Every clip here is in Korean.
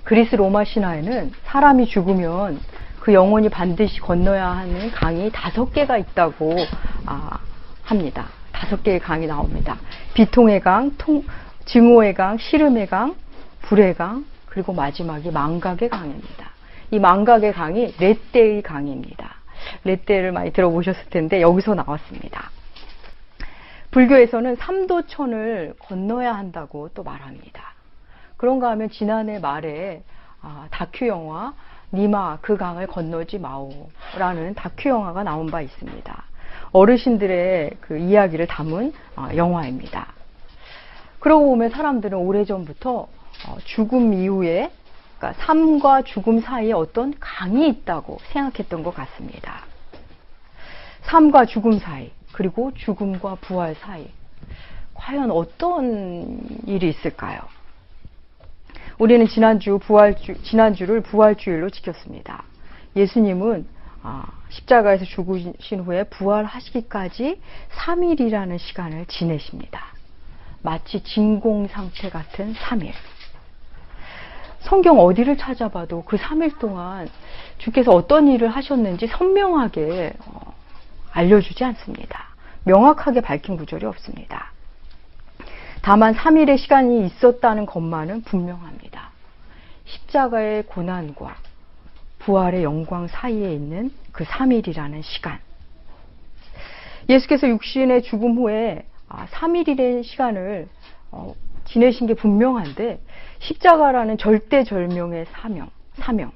그리스 로마 신화에는 사람이 죽으면 그 영혼이 반드시 건너야 하는 강이 5개가 있다고 합니다. 5개의 강이 나옵니다. 비통의 강, 증오의 강, 시름의 강, 불의 강, 그리고 마지막이 망각의 강입니다. 이 망각의 강이 렛대의 강입니다. 렛대를 많이 들어보셨을 텐데 여기서 나왔습니다. 불교에서는 삼도천을 건너야 한다고 또 말합니다. 그런가 하면 지난해 말에 다큐 영화 니마 그 강을 건너지 마오라는 다큐 영화가 나온 바 있습니다. 어르신들의 그 이야기를 담은 영화입니다. 그러고 보면 사람들은 오래전부터 죽음 이후에, 그러니까 삶과 죽음 사이에 어떤 강이 있다고 생각했던 것 같습니다. 삶과 죽음 사이, 그리고 죽음과 부활 사이, 과연 어떤 일이 있을까요? 우리는 지난주를 부활주일로 지켰습니다. 예수님은 십자가에서 죽으신 후에 부활하시기까지 3일이라는 시간을 지내십니다. 마치 진공상태 같은 3일. 성경 어디를 찾아봐도 그 3일 동안 주께서 어떤 일을 하셨는지 선명하게 알려주지 않습니다. 명확하게 밝힌 구절이 없습니다. 다만 3일의 시간이 있었다는 것만은 분명합니다. 십자가의 고난과 부활의 영광 사이에 있는 그 3일이라는 시간. 예수께서 육신의 죽음 후에 3일이라는 시간을 지내신 게 분명한데, 십자가라는 절대절명의 사명,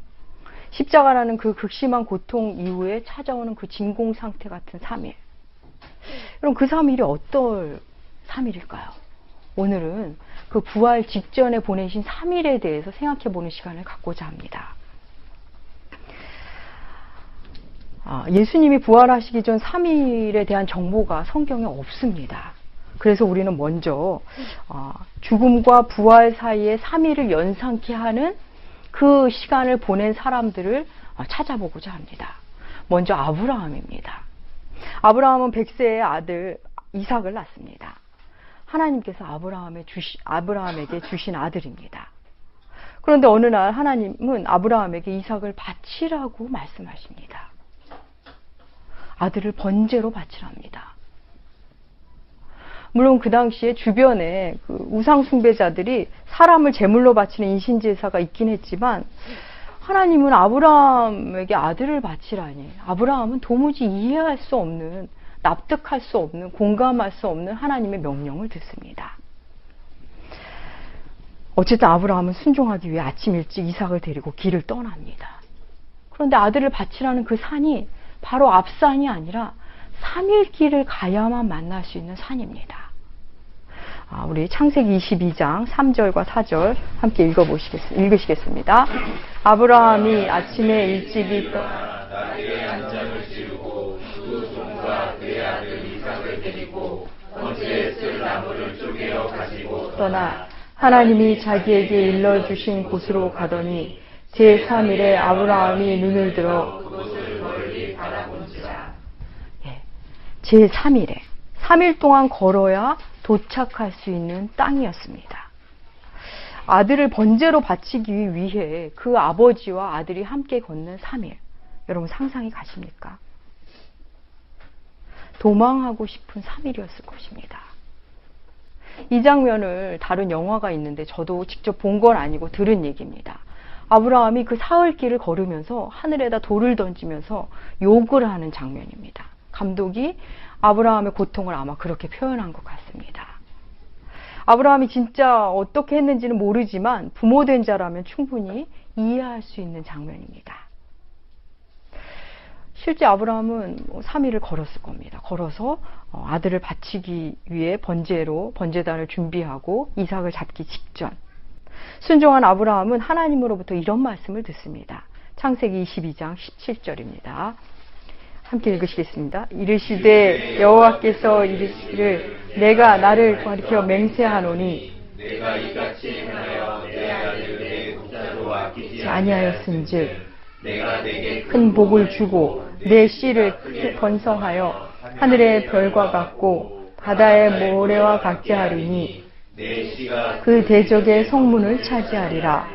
십자가라는 그 극심한 고통 이후에 찾아오는 그 진공상태 같은 3일. 그럼 그 3일이 어떨 3일일까요? 오늘은 그 부활 직전에 보내신 3일에 대해서 생각해보는 시간을 갖고자 합니다. 예수님이 부활하시기 전 3일에 대한 정보가 성경에 없습니다. 그래서 우리는 먼저 죽음과 부활 사이에 3일을 연상케 하는 그 시간을 보낸 사람들을 찾아보고자 합니다. 먼저 아브라함입니다. 아브라함은 100세의 아들 이삭을 낳습니다. 하나님께서 아브라함에게 주신 아들입니다. 그런데 어느 날 하나님은 아브라함에게 이삭을 바치라고 말씀하십니다. 아들을 번제로 바치랍니다. 물론 그 당시에 주변에 그 우상 숭배자들이 사람을 제물로 바치는 인신제사가 있긴 했지만, 하나님은 아브라함에게 아들을 바치라니, 아브라함은 도무지 이해할 수 없는, 납득할 수 없는, 공감할 수 없는 하나님의 명령을 듣습니다. 어쨌든 아브라함은 순종하기 위해 아침 일찍 이삭을 데리고 길을 떠납니다. 그런데 아들을 바치라는 그 산이 바로 앞산이 아니라 3일 길을 가야만 만날 수 있는 산입니다. 우리 창세기 22장 3절과 4절 함께 읽으시겠습니다. 아브라함이 아침에 일찍이 나귀의 안장을 씌우고 두 종과 그의 아들 이삭을 데리고 번제에 쓸 나무를 쪼개어 가지고 떠나 하나님이 자기에게 일러주신 곳으로 가더니 제3일에 아브라함이 눈을 들어 그곳을 멀리 바라본지라. 제3일에 3일 동안 걸어야 도착할 수 있는 땅이었습니다. 아들을 번제로 바치기 위해 그 아버지와 아들이 함께 걷는 3일. 여러분 상상이 가십니까? 도망하고 싶은 3일이었을 것입니다. 이 장면을 다룬 영화가 있는데 저도 직접 본 건 아니고 들은 얘기입니다. 아브라함이 그 사흘길을 걸으면서 하늘에다 돌을 던지면서 욕을 하는 장면입니다. 감독이 아브라함의 고통을 아마 그렇게 표현한 것 같습니다. 아브라함이 진짜 어떻게 했는지는 모르지만 부모 된 자라면 충분히 이해할 수 있는 장면입니다. 실제 아브라함은 3일을 걸었을 겁니다. 걸어서 아들을 바치기 위해 번제단을 준비하고 이삭을 잡기 직전, 순종한 아브라함은 하나님으로부터 이런 말씀을 듣습니다. 창세기 22장 17절입니다. 함께 읽으시겠습니다. 이르시되 여호와께서 이르시기를 내가 나를 가리켜 맹세하노니 내가 이같이 행하여 내 아들을 내 국자로 아끼지 아니하였은즉 내가 내게 큰 복을 주고 내 씨를 크게 번성하여 하늘의 별과 같고 바다의 모래와 같게 하리니 내 씨가 그 대적의 성문을 차지하리라.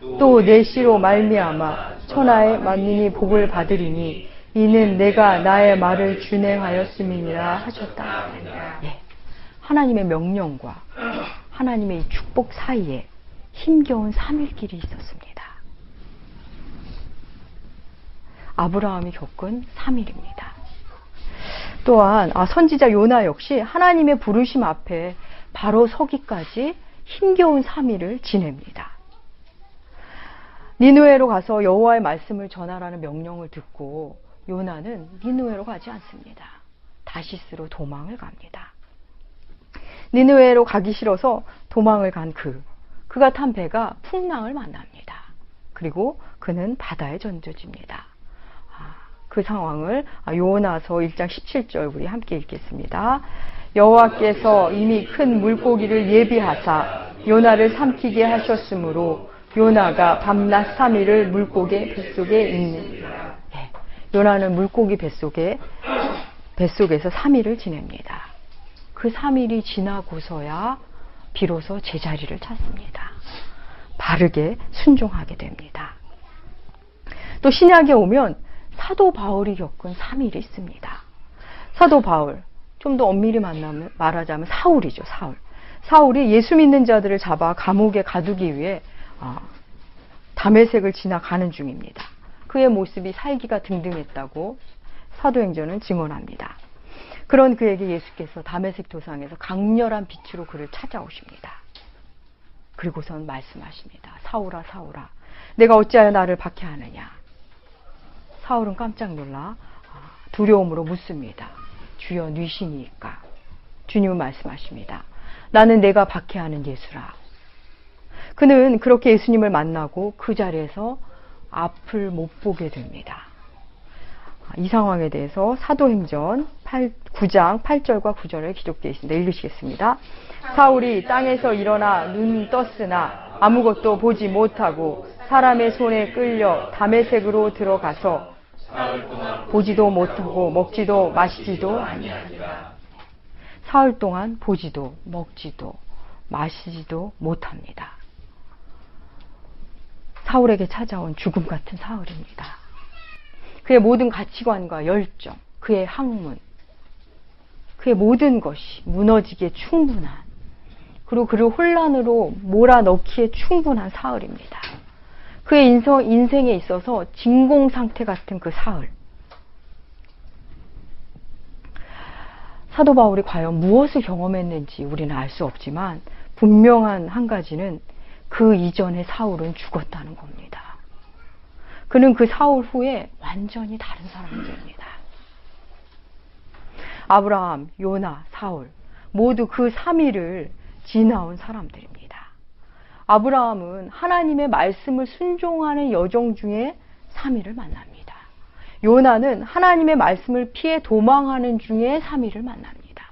또 내 씨로 말미암아 천하의 만민이 복을 받으리니 이는 내가 나의 말을 준행하였음이니라 하셨다. 예. 하나님의 명령과 하나님의 이 축복 사이에 힘겨운 3일길이 있었습니다. 아브라함이 겪은 3일입니다. 또한 선지자 요나 역시 하나님의 부르심 앞에 바로 서기까지 힘겨운 3일을 지냅니다. 니느웨로 가서 여호와의 말씀을 전하라는 명령을 듣고 요나는 니느웨로 가지 않습니다. 다시스로 도망을 갑니다. 니느웨로 가기 싫어서 도망을 간 그가 탄 배가 풍랑을 만납니다. 그리고 그는 바다에 던져집니다. 그 상황을 요나서 1장 17절 우리 함께 읽겠습니다. 여호와께서 이미 큰 물고기를 예비하사 요나를 삼키게 하셨으므로 요나가 밤낮 3일을 물고기 뱃속에 있는. 네, 요나는 물고기 뱃속에서 3일을 지냅니다. 그 3일이 지나고서야 비로소 제자리를 찾습니다. 바르게 순종하게 됩니다. 또 신약에 오면 사도 바울이 겪은 3일이 있습니다. 사도 바울, 좀 더 엄밀히 말하자면 사울이죠. 사울이 예수 믿는 자들을 잡아 감옥에 가두기 위해 다메섹을 지나가는 중입니다. 그의 모습이 살기가 등등했다고 사도행전은 증언합니다. 그런 그에게 예수께서 다메섹 도상에서 강렬한 빛으로 그를 찾아오십니다. 그리고선 말씀하십니다. 사울아 사울아 내가 어찌하여 나를 박해하느냐. 사울은 깜짝 놀라 두려움으로 묻습니다. 주여 뉘시니까. 주님은 말씀하십니다. 나는 내가 박해하는 예수라. 그는 그렇게 예수님을 만나고 그 자리에서 앞을 못 보게 됩니다. 이 상황에 대해서 사도행전 9장 8절과 9절에 기록되어 있습니다. 읽으시겠습니다. 사울이 땅에서 일어나 눈 떴으나 아무것도 보지 못하고 사람의 손에 끌려 다메섹으로 들어가서 보지도 못하고 먹지도 마시지도 아니하니라. 사흘 동안 보지도 먹지도 마시지도 못합니다. 사울에게 찾아온 죽음 같은 사흘입니다. 그의 모든 가치관과 열정, 그의 학문, 그의 모든 것이 무너지기에 충분한, 그리고 그를 혼란으로 몰아넣기에 충분한 사흘입니다. 그의 인생에 있어서 진공상태 같은 그 사흘. 사도 바울이 과연 무엇을 경험했는지 우리는 알 수 없지만 분명한 한 가지는 그 이전의 사울은 죽었다는 겁니다. 그는 그 사울 후에 완전히 다른 사람이 됩니다. 아브라함, 요나, 사울 모두 그 3일을 지나온 사람들입니다. 아브라함은 하나님의 말씀을 순종하는 여정 중에 3일을 만납니다. 요나는 하나님의 말씀을 피해 도망하는 중에 3일을 만납니다.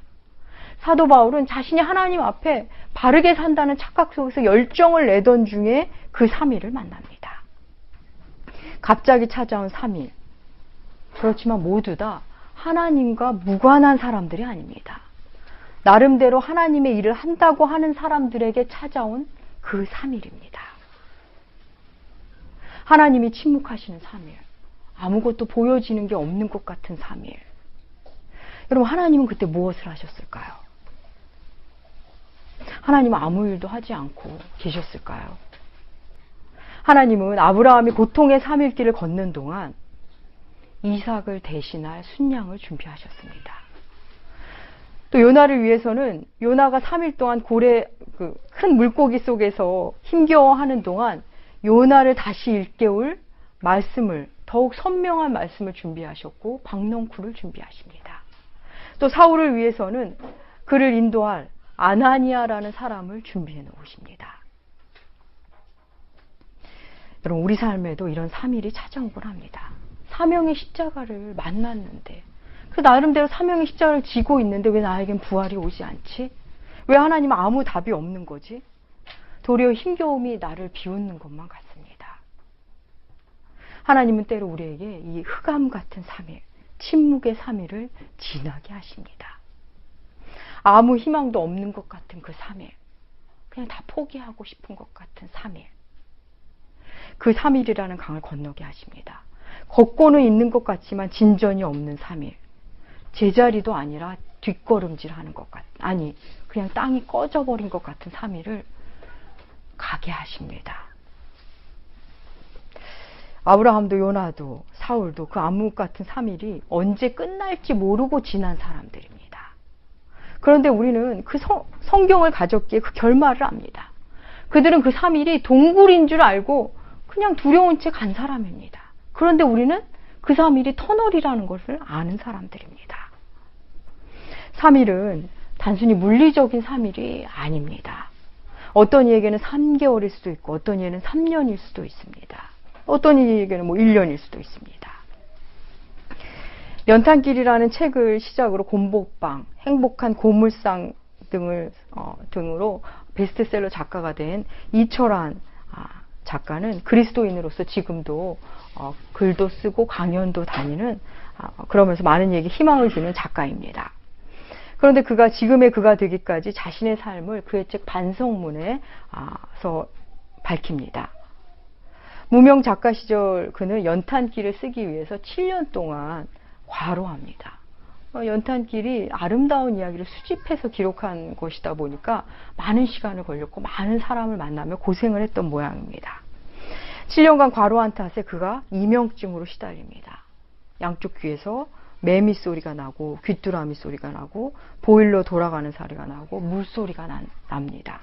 사도 바울은 자신이 하나님 앞에 바르게 산다는 착각 속에서 열정을 내던 중에 그 3일을 만납니다. 갑자기 찾아온 3일. 그렇지만 모두 다 하나님과 무관한 사람들이 아닙니다. 나름대로 하나님의 일을 한다고 하는 사람들에게 찾아온 그 3일입니다. 하나님이 침묵하시는 3일. 아무것도 보여지는 게 없는 것 같은 3일. 여러분, 하나님은 그때 무엇을 하셨을까요? 하나님은 아무 일도 하지 않고 계셨을까요? 하나님은 아브라함이 고통의 3일길을 걷는 동안 이삭을 대신할 순양을 준비하셨습니다. 또 요나를 위해서는 요나가 3일 동안 큰 물고기 속에서 힘겨워하는 동안 요나를 다시 일깨울 말씀을, 더욱 선명한 말씀을 준비하셨고 박농쿨을 준비하십니다. 또 사울을 위해서는 그를 인도할 아나니아라는 사람을 준비해 놓으십니다. 여러분, 우리 삶에도 이런 3일이 찾아오곤 합니다. 사명의 십자가를 만났는데, 그 나름대로 사명의 십자가를 지고 있는데 왜 나에겐 부활이 오지 않지? 왜 하나님은 아무 답이 없는 거지? 도리어 힘겨움이 나를 비웃는 것만 같습니다. 하나님은 때로 우리에게 이 흑암 같은 3일, 침묵의 3일을 지나게 하십니다. 아무 희망도 없는 것 같은 그 3일, 그냥 다 포기하고 싶은 것 같은 3일. 그 3일이라는 강을 건너게 하십니다. 걷고는 있는 것 같지만 진전이 없는 3일. 제자리도 아니라 뒷걸음질하는 것 아니 그냥 땅이 꺼져버린 것 같은 3일을 가게 하십니다. 아브라함도 요나도 사울도 그 암흑 같은 3일이 언제 끝날지 모르고 지난 사람들입니다. 그런데 우리는 그 성경을 가졌기에 그 결말을 압니다. 그들은 그 3일이 동굴인 줄 알고 그냥 두려운 채 간 사람입니다. 그런데 우리는 그 3일이 터널이라는 것을 아는 사람들입니다. 3일은 단순히 물리적인 3일이 아닙니다. 어떤 이에게는 3개월일 수도 있고 어떤 이에는 3년일 수도 있습니다. 어떤 이에게는 1년일 수도 있습니다. 연탄길이라는 책을 시작으로 곰복방, 행복한 고물상 등으로 베스트셀러 작가가 된 이철환 작가는 그리스도인으로서 지금도 글도 쓰고 강연도 다니는 그러면서 많은 얘기 희망을 주는 작가입니다. 그런데 그가 지금의 그가 되기까지 자신의 삶을 그의 책 반성문에서 밝힙니다. 무명 작가 시절 그는 연탄길을 쓰기 위해서 7년 동안 과로합니다. 연탄길이 아름다운 이야기를 수집해서 기록한 것이다 보니까 많은 시간을 걸렸고 많은 사람을 만나며 고생을 했던 모양입니다. 7년간 과로한 탓에 그가 이명증으로 시달립니다. 양쪽 귀에서 매미 소리가 나고 귀뚜라미 소리가 나고 보일러 돌아가는 소리가 나고 물소리가 납니다.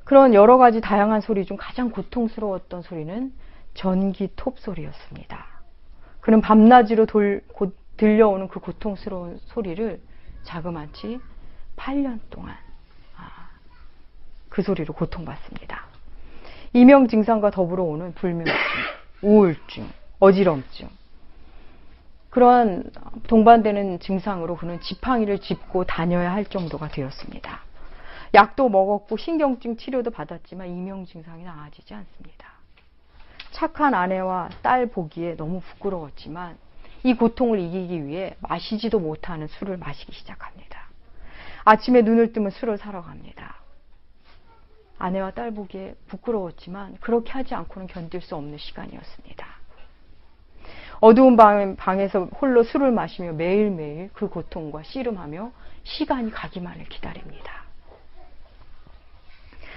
그런 여러 가지 다양한 소리 중 가장 고통스러웠던 소리는 전기톱 소리였습니다. 그는 밤낮으로 들려오는 그 고통스러운 소리를 자그마치 8년 동안 그 소리로 고통받습니다. 이명 증상과 더불어 오는 불면증, 우울증, 어지럼증 그러한 동반되는 증상으로 그는 지팡이를 짚고 다녀야 할 정도가 되었습니다. 약도 먹었고 신경증 치료도 받았지만 이명 증상이 나아지지 않습니다. 착한 아내와 딸 보기에 너무 부끄러웠지만 이 고통을 이기기 위해 마시지도 못하는 술을 마시기 시작합니다. 아침에 눈을 뜨면 술을 사러 갑니다. 아내와 딸 보기에 부끄러웠지만 그렇게 하지 않고는 견딜 수 없는 시간이었습니다. 어두운 방에서 홀로 술을 마시며 매일매일 그 고통과 씨름하며 시간이 가기만을 기다립니다.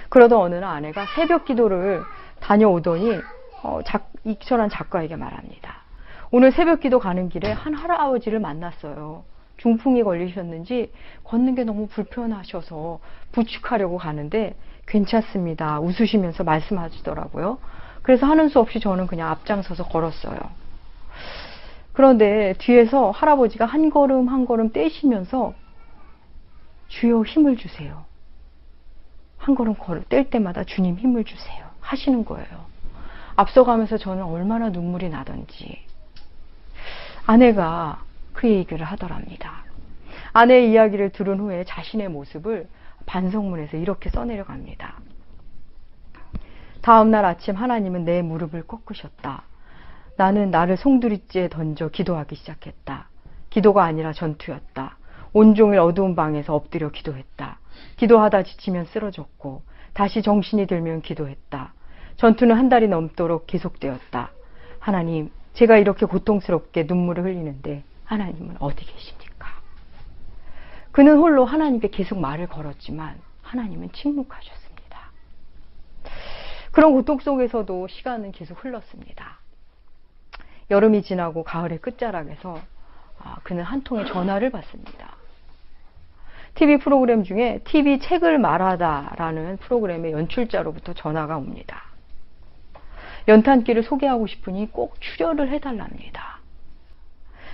그러던 어느 날 아내가 새벽 기도를 다녀오더니 이철환 작가에게 말합니다. 오늘 새벽 기도 가는 길에 한 할아버지를 만났어요. 중풍이 걸리셨는지 걷는 게 너무 불편하셔서 부축하려고 가는데 괜찮습니다. 웃으시면서 말씀하시더라고요. 그래서 하는 수 없이 저는 그냥 앞장서서 걸었어요. 그런데 뒤에서 할아버지가 한 걸음 한 걸음 떼시면서 주여 힘을 주세요. 한 걸음 뗄 때마다 주님 힘을 주세요. 하시는 거예요. 앞서가면서 저는 얼마나 눈물이 나던지 아내가 그 얘기를 하더랍니다. 아내의 이야기를 들은 후에 자신의 모습을 반성문에서 이렇게 써내려갑니다. 다음 날 아침 하나님은 내 무릎을 꺾으셨다. 나는 나를 송두리째에 던져 기도하기 시작했다. 기도가 아니라 전투였다. 온종일 어두운 방에서 엎드려 기도했다. 기도하다 지치면 쓰러졌고 다시 정신이 들면 기도했다. 전투는 한 달이 넘도록 계속되었다. 하나님, 제가 이렇게 고통스럽게 눈물을 흘리는데 하나님은 어디 계십니까? 그는 홀로 하나님께 계속 말을 걸었지만 하나님은 침묵하셨습니다. 그런 고통 속에서도 시간은 계속 흘렀습니다. 여름이 지나고 가을의 끝자락에서 그는 한 통의 전화를 받습니다. TV 프로그램 중에 TV 책을 말하다라는 프로그램의 연출자로부터 전화가 옵니다. 연탄길을 소개하고 싶으니 꼭 출연을 해달랍니다.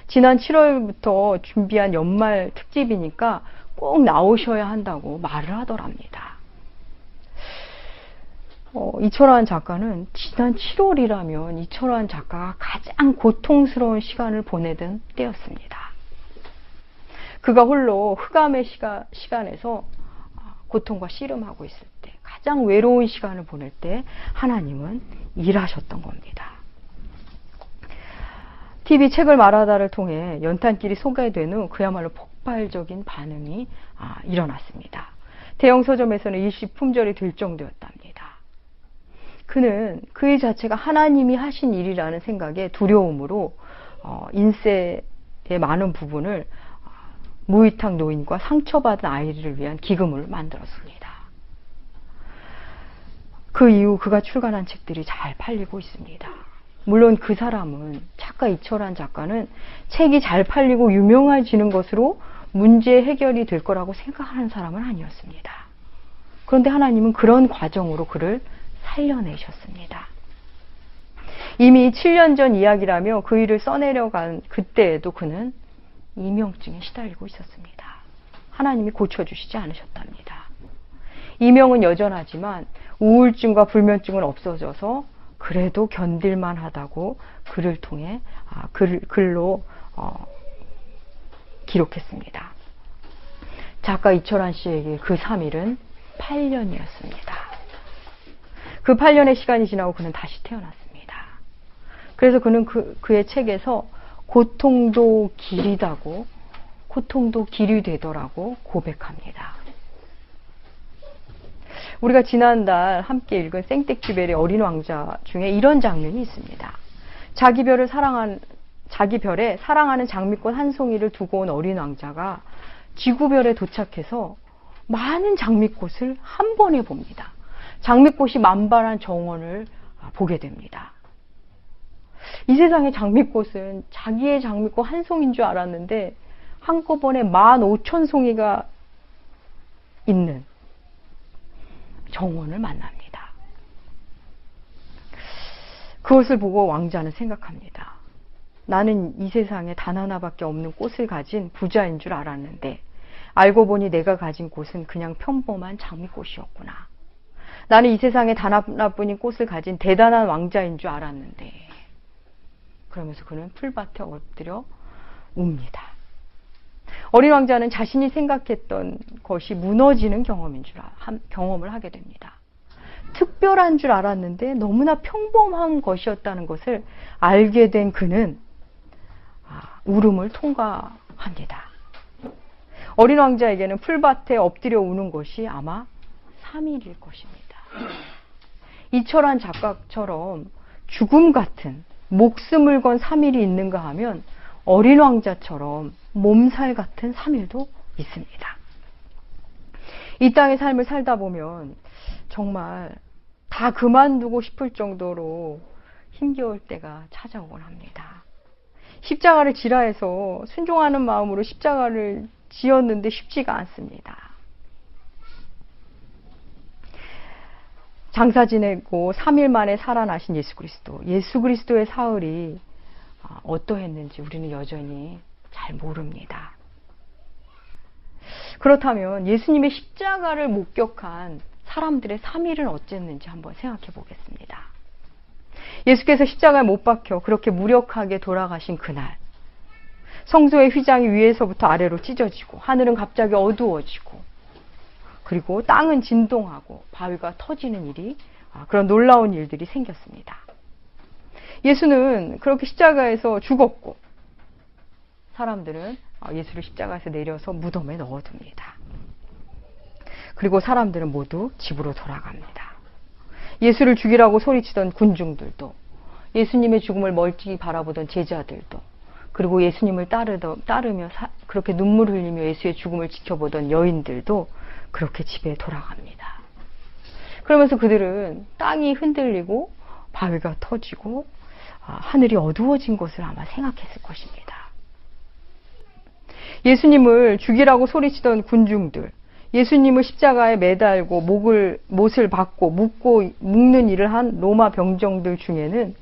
지난 7월부터 준비한 연말 특집이니까 꼭 나오셔야 한다고 말을 하더랍니다. 이철환 작가는 지난 7월이라면 이철환 작가가 가장 고통스러운 시간을 보내던 때였습니다. 그가 홀로 흑암의 시간에서 고통과 씨름하고 있을 때, 가장 외로운 시간을 보낼 때 하나님은 일하셨던 겁니다. TV 책을 말하다를 통해 연탄길이 소개된 후 그야말로 폭발적인 반응이 일어났습니다. 대형 서점에서는 일시 품절이 될 정도였답니다. 그는 그 자체가 하나님이 하신 일이라는 생각에 두려움으로 인세의 많은 부분을 무위탁 노인과 상처받은 아이를 위한 기금을 만들었습니다. 그 이후 그가 출간한 책들이 잘 팔리고 있습니다. 물론 그 사람은, 작가 이철환 작가는 책이 잘 팔리고 유명해지는 것으로 문제 해결이 될 거라고 생각하는 사람은 아니었습니다. 그런데 하나님은 그런 과정으로 그를 살려내셨습니다. 이미 7년 전 이야기라며 그 일을 써내려간 그때에도 그는 이명증에 시달리고 있었습니다. 하나님이 고쳐주시지 않으셨답니다. 이명은 여전하지만 우울증과 불면증은 없어져서 그래도 견딜만 하다고 글을 통해 글로 기록했습니다. 작가 이철환 씨에게 그 3일은 8년이었습니다. 그 8년의 시간이 지나고 그는 다시 태어났습니다. 그래서 그는 그의 책에서 고통도 길이다고, 고통도 길이 되더라고 고백합니다. 우리가 지난달 함께 읽은 생텍쥐벨의 어린 왕자 중에 이런 장면이 있습니다. 자기 별에 사랑하는 장미꽃 한 송이를 두고 온 어린 왕자가 지구별에 도착해서 많은 장미꽃을 한 번에 봅니다. 장미꽃이 만발한 정원을 보게 됩니다. 이 세상의 장미꽃은 자기의 장미꽃 한 송이인 줄 알았는데 한꺼번에 15,000송이가 있는 정원을 만납니다. 그것을 보고 왕자는 생각합니다. 나는 이 세상에 단 하나밖에 없는 꽃을 가진 부자인 줄 알았는데 알고 보니 내가 가진 꽃은 그냥 평범한 장미꽃이었구나. 나는 이 세상에 단 하나뿐인 꽃을 가진 대단한 왕자인 줄 알았는데. 그러면서 그는 풀밭에 엎드려 웁니다. 어린 왕자는 자신이 생각했던 것이 무너지는 경험을 하게 됩니다. 특별한 줄 알았는데 너무나 평범한 것이었다는 것을 알게 된 그는 울음을 통과합니다. 어린 왕자에게는 풀밭에 엎드려 우는 것이 아마 3일일 것입니다. 이철환 작가처럼 죽음 같은 목숨을 건 3일이 있는가 하면 어린 왕자처럼 몸살 같은 3일도 있습니다. 이 땅의 삶을 살다 보면 정말 다 그만두고 싶을 정도로 힘겨울 때가 찾아오곤 합니다. 십자가를 지라해서 순종하는 마음으로 십자가를 지었는데 쉽지가 않습니다. 장사 지내고 3일 만에 살아나신 예수 그리스도의 사흘이 어떠했는지 우리는 여전히 잘 모릅니다. 그렇다면 예수님의 십자가를 목격한 사람들의 3일은 어쨌는지 한번 생각해 보겠습니다. 예수께서 십자가에 못 박혀 그렇게 무력하게 돌아가신 그날, 성소의 휘장이 위에서부터 아래로 찢어지고 하늘은 갑자기 어두워지고 그리고 땅은 진동하고 바위가 터지는 일이, 그런 놀라운 일들이 생겼습니다. 예수는 그렇게 십자가에서 죽었고 사람들은 예수를 십자가에서 내려서 무덤에 넣어둡니다. 그리고 사람들은 모두 집으로 돌아갑니다. 예수를 죽이라고 소리치던 군중들도, 예수님의 죽음을 멀찍이 바라보던 제자들도, 그리고 예수님을 따르며 그렇게 눈물 흘리며 예수의 죽음을 지켜보던 여인들도 그렇게 집에 돌아갑니다. 그러면서 그들은 땅이 흔들리고 바위가 터지고 하늘이 어두워진 것을 아마 생각했을 것입니다. 예수님을 죽이라고 소리치던 군중들, 예수님을 십자가에 매달고 못을 박고 묶는 일을 한 로마 병정들 중에는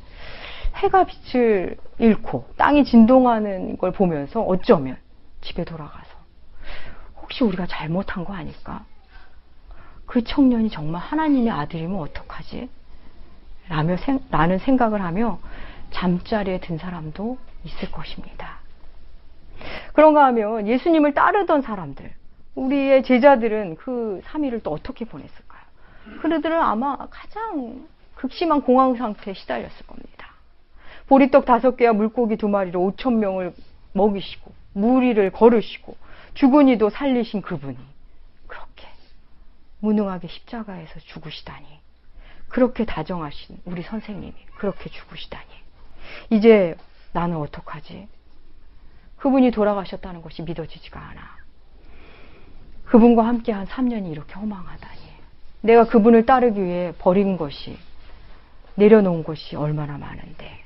해가 빛을 잃고 땅이 진동하는 걸 보면서 어쩌면 집에 돌아가서 혹시 우리가 잘못한 거 아닐까? 그 청년이 정말 하나님의 아들이면 어떡하지? 라는 생각을 하며 잠자리에 든 사람도 있을 것입니다. 그런가 하면 예수님을 따르던 사람들, 우리의 제자들은 그 3일을 또 어떻게 보냈을까요? 그들은 아마 가장 극심한 공황 상태에 시달렸을 겁니다. 보리떡 5개와 물고기 2마리로 5,000명을 먹이시고 무리를 걸으시고 죽은 이도 살리신 그분이 그렇게 무능하게 십자가에서 죽으시다니, 그렇게 다정하신 우리 선생님이 그렇게 죽으시다니. 이제 나는 어떡하지? 그분이 돌아가셨다는 것이 믿어지지가 않아. 그분과 함께 한 3년이 이렇게 허망하다니. 내가 그분을 따르기 위해 버린 것이, 내려놓은 것이 얼마나 많은데.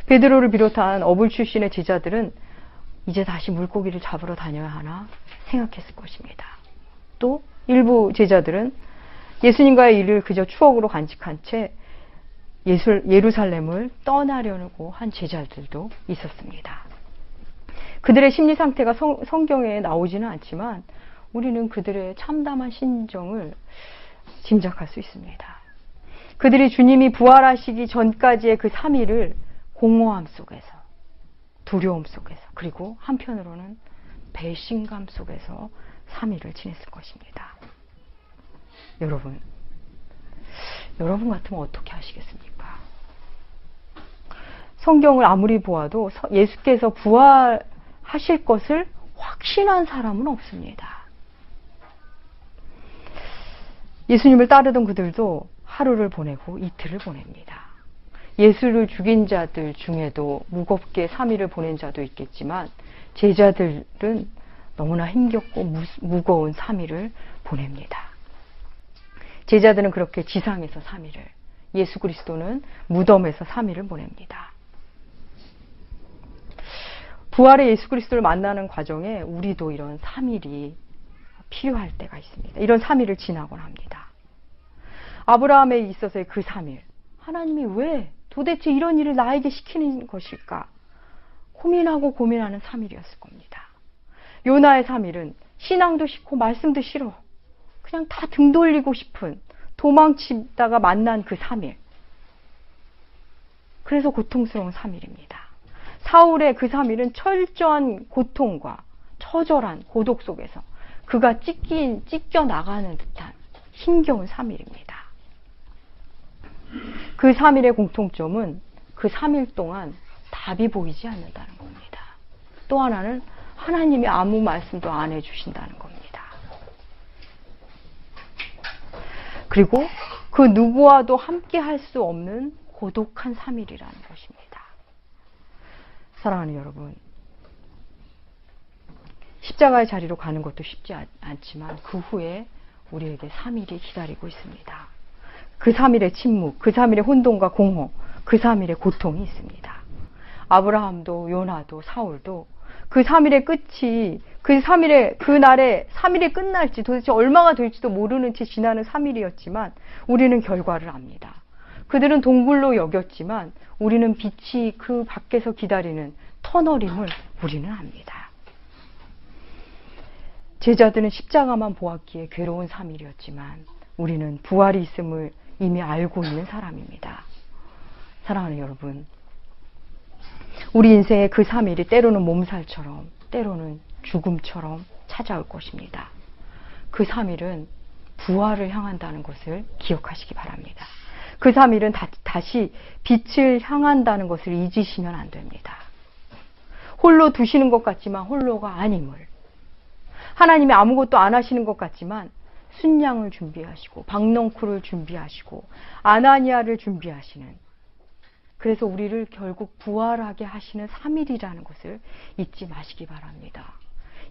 베드로를 비롯한 어불 출신의 제자들은 이제 다시 물고기를 잡으러 다녀야 하나 생각했을 것입니다. 또 일부 제자들은 예수님과의 일을 그저 추억으로 간직한 채 예루살렘을 떠나려고 한 제자들도 있었습니다. 그들의 심리 상태가 성경에 나오지는 않지만 우리는 그들의 참담한 심정을 짐작할 수 있습니다. 그들이 주님이 부활하시기 전까지의 그 3일을 공허함 속에서, 두려움 속에서, 그리고 한편으로는 배신감 속에서 3일을 지냈을 것입니다. 여러분 같으면 어떻게 하시겠습니까? 성경을 아무리 보아도 예수께서 부활하실 것을 확신한 사람은 없습니다. 예수님을 따르던 그들도 하루를 보내고 이틀을 보냅니다. 예수를 죽인 자들 중에도 무겁게 3일을 보낸 자도 있겠지만 제자들은 너무나 힘겹고 무거운 3일을 보냅니다. 제자들은 그렇게 지상에서 3일을, 예수 그리스도는 무덤에서 3일을 보냅니다. 부활의 예수 그리스도를 만나는 과정에 우리도 이런 3일이 필요할 때가 있습니다. 이런 3일을 지나곤 합니다. 아브라함에 있어서의 그 3일, 하나님이 왜 도대체 이런 일을 나에게 시키는 것일까? 고민하고 고민하는 3일이었을 겁니다. 요나의 3일은 신앙도 싫고 말씀도 싫어. 그냥 다 등 돌리고 싶은, 도망치다가 만난 그 3일. 그래서 고통스러운 3일입니다. 사울의 그 3일은 철저한 고통과 처절한 고독 속에서 그가 찢겨 나가는 듯한 힘겨운 3일입니다. 그 3일의 공통점은 그 3일 동안 답이 보이지 않는다는 겁니다. 또 하나는 하나님이 아무 말씀도 안 해주신다는 겁니다. 그리고 그 누구와도 함께 할 수 없는 고독한 3일이라는 것입니다. 사랑하는 여러분, 십자가의 자리로 가는 것도 쉽지 않지만 그 후에 우리에게 3일이 기다리고 있습니다. 그 3일의 침묵, 그 3일의 혼돈과 공허, 그 3일의 고통이 있습니다. 아브라함도 요나도 사울도 그 3일의 끝이 그날에 3일이 끝날지 도대체 얼마가 될지도 모르는 채 지나는 3일이었지만 우리는 결과를 압니다. 그들은 동굴로 여겼지만 우리는 빛이 그 밖에서 기다리는 터널임을 우리는 압니다. 제자들은 십자가만 보았기에 괴로운 3일이었지만 우리는 부활이 있음을 이미 알고 있는 사람입니다. 사랑하는 여러분, 우리 인생의 그 3일이 때로는 몸살처럼 때로는 죽음처럼 찾아올 것입니다. 그 3일은 부활을 향한다는 것을 기억하시기 바랍니다. 그 3일은 다시 빛을 향한다는 것을 잊으시면 안 됩니다. 홀로 두시는 것 같지만 홀로가 아님을, 하나님이 아무것도 안 하시는 것 같지만 순양을 준비하시고 박넝쿨을 준비하시고 아나니아를 준비하시는, 그래서 우리를 결국 부활하게 하시는 3일이라는 것을 잊지 마시기 바랍니다.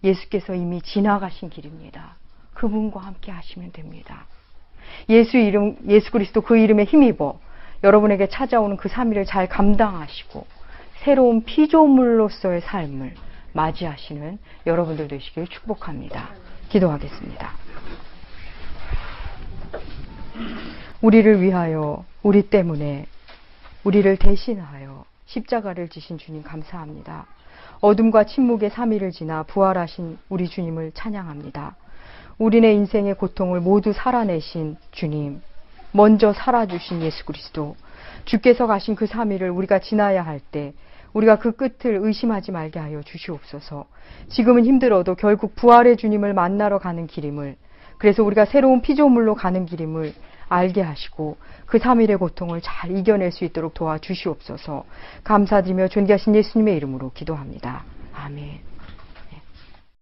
예수께서 이미 지나가신 길입니다. 그분과 함께 하시면 됩니다. 예수 그리스도 그 이름에 힘입어 여러분에게 찾아오는 그 3일을 잘 감당하시고 새로운 피조물로서의 삶을 맞이하시는 여러분들 되시길 축복합니다. 기도하겠습니다. 우리를 위하여, 우리 때문에, 우리를 대신하여 십자가를 지신 주님 감사합니다. 어둠과 침묵의 3일을 지나 부활하신 우리 주님을 찬양합니다. 우리네 인생의 고통을 모두 살아내신 주님, 먼저 살아주신 예수 그리스도, 주께서 가신 그 3일을 우리가 지나야 할 때 우리가 그 끝을 의심하지 말게 하여 주시옵소서. 지금은 힘들어도 결국 부활의 주님을 만나러 가는 길임을, 그래서 우리가 새로운 피조물로 가는 길임을 알게 하시고 그 3일의 고통을 잘 이겨낼 수 있도록 도와주시옵소서. 감사드리며 존귀하신 예수님의 이름으로 기도합니다. 아멘.